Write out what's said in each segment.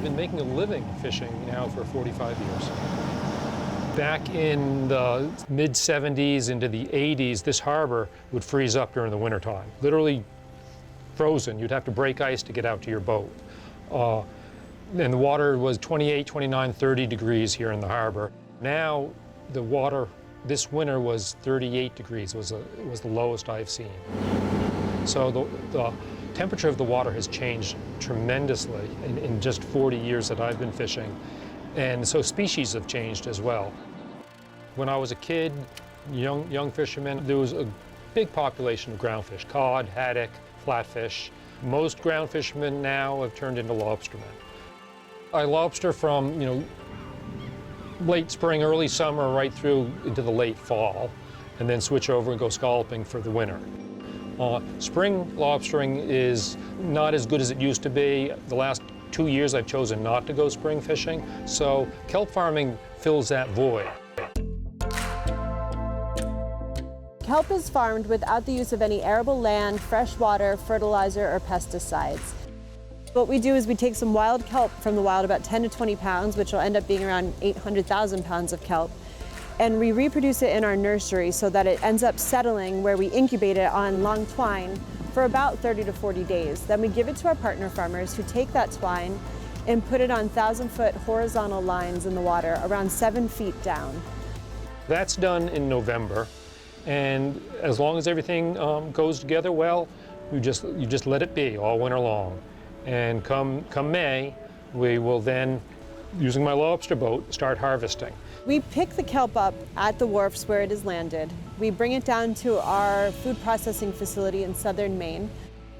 been making a living fishing now for 45 years. Back in the mid-70s into the 80s, this harbor would freeze up during the wintertime. Literally frozen. You'd have to break ice to get out to your boat. And the water was 28, 29, 30 degrees here in the harbor. Now the water this winter was 38 degrees. It was the lowest I've seen. So the temperature of the water has changed tremendously in just 40 years that I've been fishing. And so species have changed as well. When I was a kid, young fisherman, there was a big population of groundfish, cod, haddock, flatfish. Most ground fishermen now have turned into lobstermen. I lobster from, late spring, early summer, right through into the late fall, and then switch over and go scalloping for the winter. Spring lobstering is not as good as it used to be. The last 2 years I've chosen not to go spring fishing, so kelp farming fills that void. Kelp is farmed without the use of any arable land, fresh water, fertilizer, or pesticides. What we do is we take some wild kelp from the wild, about 10 to 20 pounds, which will end up being around 800,000 pounds of kelp, and we reproduce it in our nursery so that it ends up settling where we incubate it on long twine for about 30 to 40 days. Then we give it to our partner farmers who take that twine and put it on 1,000-foot horizontal lines in the water, around 7 feet down. That's done in November. And as long as everything goes together well, you just let it be all winter long. And come May, we will then, using my lobster boat, start harvesting. We pick the kelp up at the wharfs where it is landed. We bring it down to our food processing facility in southern Maine.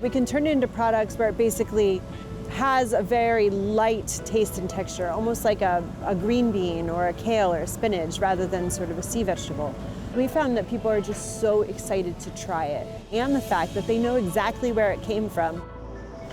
We can turn it into products where it basically has a very light taste and texture, almost like a green bean or a kale or a spinach rather than sort of a sea vegetable. We found that people are just so excited to try it, and the fact that they know exactly where it came from.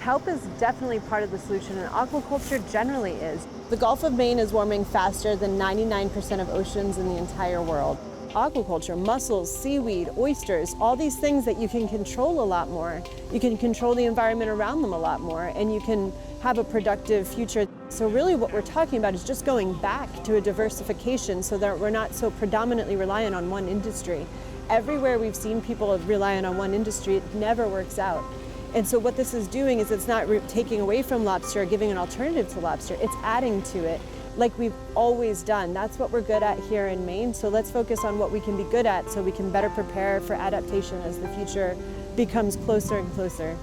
Kelp is definitely part of the solution, and aquaculture generally is. The Gulf of Maine is warming faster than 99% of oceans in the entire world. Aquaculture, mussels, seaweed, oysters, all these things that you can control a lot more. You can control the environment around them a lot more, and you can have a productive future. So really what we're talking about is just going back to a diversification so that we're not so predominantly reliant on one industry. Everywhere we've seen people relying on one industry, it never works out. And so what this is doing is it's not taking away from lobster or giving an alternative to lobster, it's adding to it like we've always done. That's what we're good at here in Maine, so let's focus on what we can be good at so we can better prepare for adaptation as the future becomes closer and closer.